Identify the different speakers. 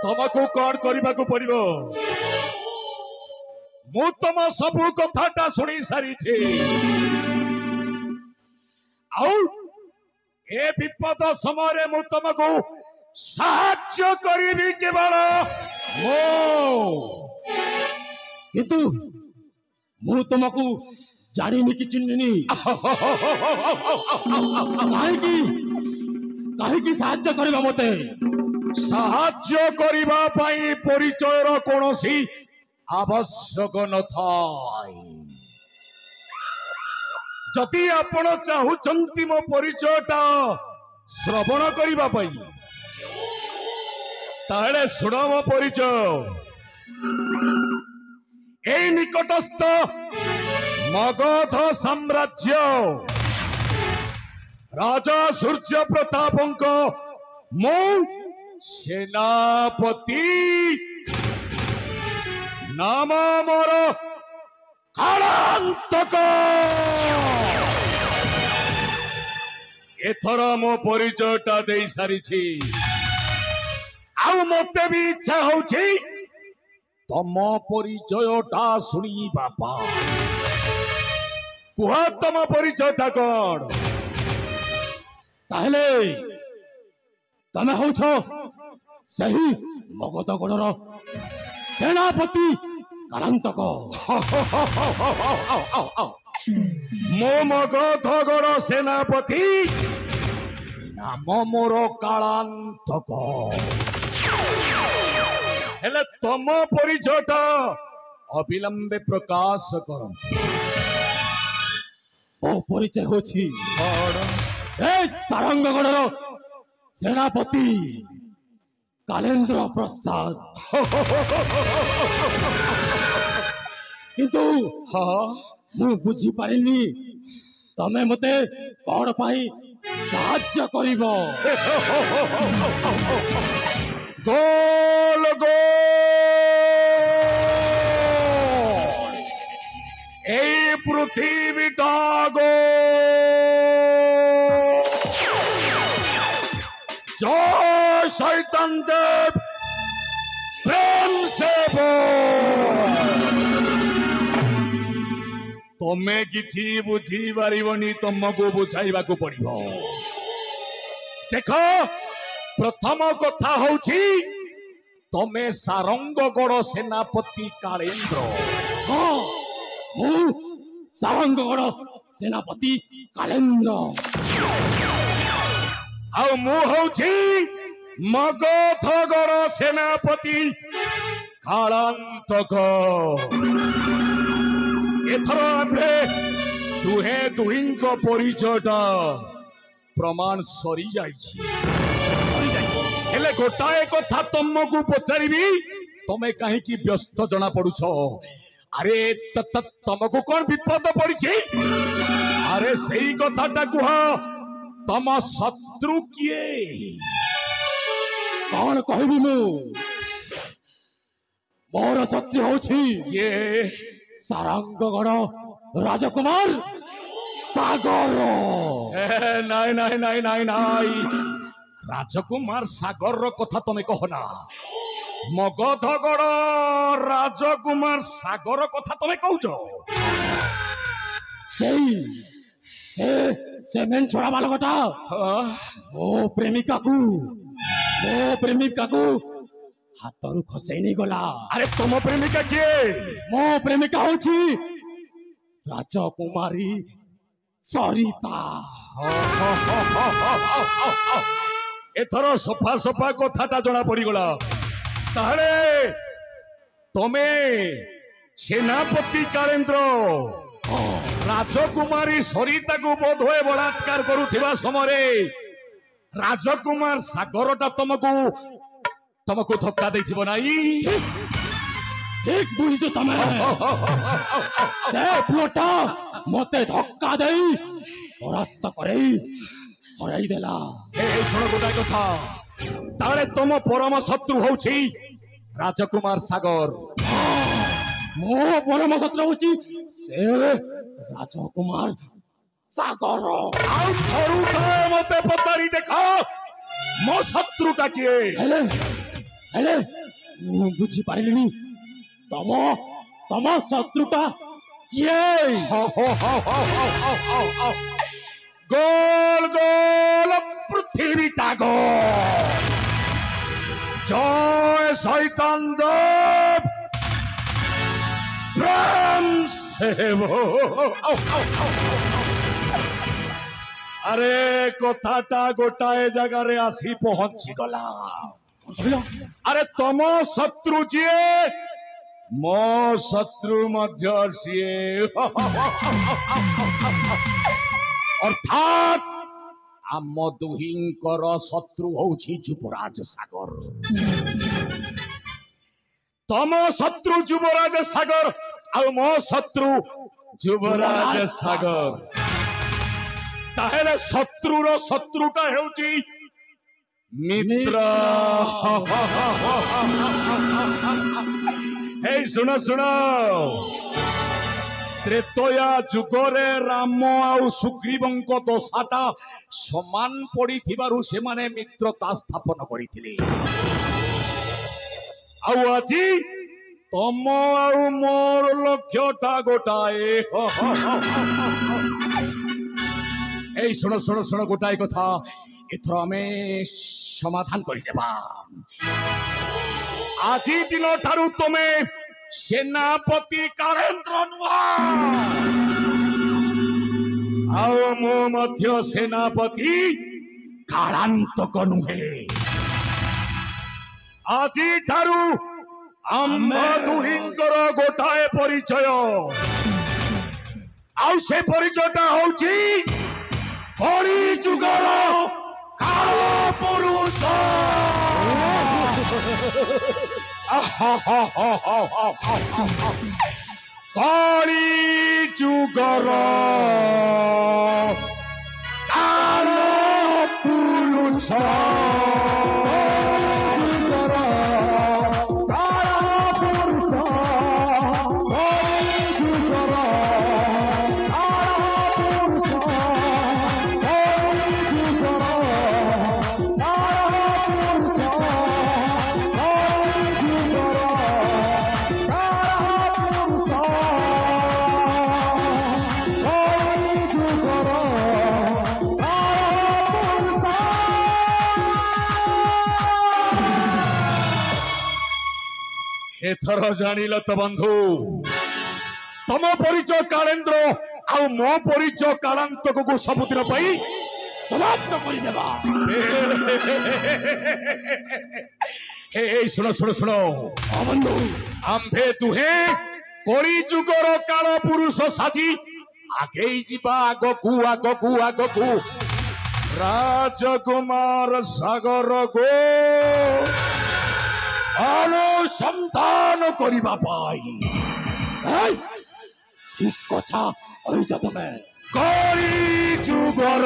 Speaker 1: तुमको कौन करने को पड़ो मु तुम सबू कथाटा शुणी सारी ए विपद समय मु तुमको साहाय्य करी केवल
Speaker 2: किंतु मु तुमको जानी कि चिन्हनी कहीं साहाय्य करबा मते
Speaker 1: साहाय्य करबा पई परिचयर कोनोसी आवश्यक न थाए जदि आपण चाहूचंती मो परिचयटा श्रवण करबा पई ताले सुन मो परिचय ए निकटस्थ मगध साम्राज्य राजा सूर्य प्रतापंक मो सेनापति नाम मोर कालांतक एथर मो परिचयटा दे सारी मते भी इच्छा होछि तम परिचयटा शुणी बापा कुह तम परिचयटा कौन
Speaker 2: ताहले तमे होछो सही मगधगढ़र सेनापति कालांतक
Speaker 1: मो मगधगढ़ सेनापति नाम मोर कालांतक हेले तम परिचयटा अविलंबे प्रकाश कर
Speaker 2: ओ परिचय होछि ए सारंगगढ़र सेनापति कालेन्द्र प्रसाद किंतु मु बुझी पारिनी तमे मते कौन पाई साहाय्य करिवो
Speaker 1: गोल गोल ए पृथ्वीटा जय शैतान देव प्रेम से तमे किछि बुझी पारिबनी तुमको बुझाइबा को पड़िबो देख प्रथम कथा होछि तमे सारंगगढ़ सेनापति कालेन्द्र
Speaker 2: हाँ मु सारंगगढ़ सेनापति कालेन्द्र
Speaker 1: आउ मु होछि मगधगढ़ सेनापति कालांतक एथर आम्भे दुहे दुहिंको परिचयटा प्रमाण सरी जाइछि हेले गोटाए कथा तुमको पचारिबी तमे काहे की व्यस्त जना पड़ुछ अरे तुमको कौन विपद पड़ी अरे सही कथाटा कुह तम शत्रु किए
Speaker 2: कौन कहबी मु मोर शत्रु होछि
Speaker 1: ये
Speaker 2: सारंगगढ़ राजकुमार सागर
Speaker 1: नाई नाई नाई नाई नाई राजकुमार सागर कथा तमे कहना मगधगढ़ राजकुमार सागर कथा तमे कहूछ से मेन छोड़ा बालकटा मो प्रेमिका को हाथरू खसई नहीं गला अरे तुम प्रेमिका किए मो प्रेमिका होछि राजकुमारी सरिता एथर सफा सफा कथाटा जना पड़ी गला ताहले तमे सेनापति कालेन्द्र राजकुमारी सरिता को बोध हुए बलात्कार करुथिबा समय राजकुमार सागरटा तुमको धक्का देथिबो नाई
Speaker 2: ठीक बुझिছো तमे से पुटा मते धक्का देई परास्त करई हराई देला
Speaker 1: ए सुन गोटा कथा ताले तुम परम शत्रु होछि राजकुमार सागर
Speaker 2: मो परम शत्रु होछि से राजकुमार ସାଗର।
Speaker 1: ଆଉ ଥରୁଟାଏ ମତେ ପଚାରି ଦେଖ ମୋ ଶତ୍ରୁଟା କିଏ?
Speaker 2: ହେଲେ ହେଲେ ମୁଁ ବୁଝିପାରିଲିନି ତମ ତମ ଶତ୍ରୁଟା କିଏ?
Speaker 1: গোল গোল পৃথিবীটা গো জয় শয়তান দেব প্রাণ সেব আরে কথাটা গোটাଏ জায়গায় আসি পৌঁছি গলা আরে তম শত্রু যিয়ে মো শত্রু মধ্য সিয়ে অর্থাৎ আম দুহিঙ্কর শত্রু হଉଛି যুবরাজ সাগর তম শত্রু যুবরাজ সাগর ଆଉ ମୋ ଶତ୍ରୁ ଯୁବରାଜ ସାଗର ତାହେଲେ ଶତ୍ରୁର ଶତ୍ରୁଟା ହେଉଛି ମିତ୍ର ହେଇ ଶୁଣ ଶୁଣ ତ୍ରେତୟା ଯୁଗରେ ରାମ ଆଉ ସୁଗ୍ରୀବଙ୍କ ଦଶାଟା ସମାନ ପଡିଥିବାରୁ ସେମାନେ ମିତ୍ରତା ସ୍ଥାପନ କରିଥିଲେ ଆଉ ଆଜି ତମ ଆଉ ମୋର ଲକ୍ଷ୍ୟଟା ଗୋଟାଏ এই শোনো শোনো শোনো গোটাই কথা এথর আমি সমাধান করিদেবা আজি দিন ঠারু তুমি সেনাপতি কারেন্দ্র নুয়া ଆଉ ମୁଁ ମଧ୍ୟ ସେନାପତି କାଳାନ୍ତକ ନୁହେଁ ଆଜିଠାରୁ ଆମ୍ଭ ଦୁହିଁଙ୍କର ଗୋଟାଏ ପରିଚୟ ଆଉ ସେ ପରିଚୟଟା ହଉଛି କଳି ଯୁଗର କାଳ ପୁରୁଷ କଳି ଯୁଗର କାଳ ପୁରୁଷ এথর জানিল তো বন্ধু তম পরিচয় কালেন্দ্র ଆଉ ମୋ ପରିଚୟ କାଳାନ୍ତକକୁ ସବୁଦିନ ପାଇଁ
Speaker 2: ସମାପ୍ତ କରିଦେବା।
Speaker 1: এই ଶୁଣ ଶୁଣ ଶୁଣ
Speaker 2: ବନ୍ଧୁ
Speaker 1: ଆମ୍ଭେ ଦୁହେଁ କଳି ଯୁଗର କାଳ ପୁରୁଷ ସାଜି ଆଗେଇ ଯିବା ଆଗକୁ ଆଗକୁ ଆଗକୁ ରାଜକୁମାର ସାଗର ଗୋ ଅନୁସନ୍ଧାନ କରିବା ପାଇଁ
Speaker 2: ଠିକ କଥା କହିଛ ତମେ।
Speaker 1: କଳି ଯୁଗର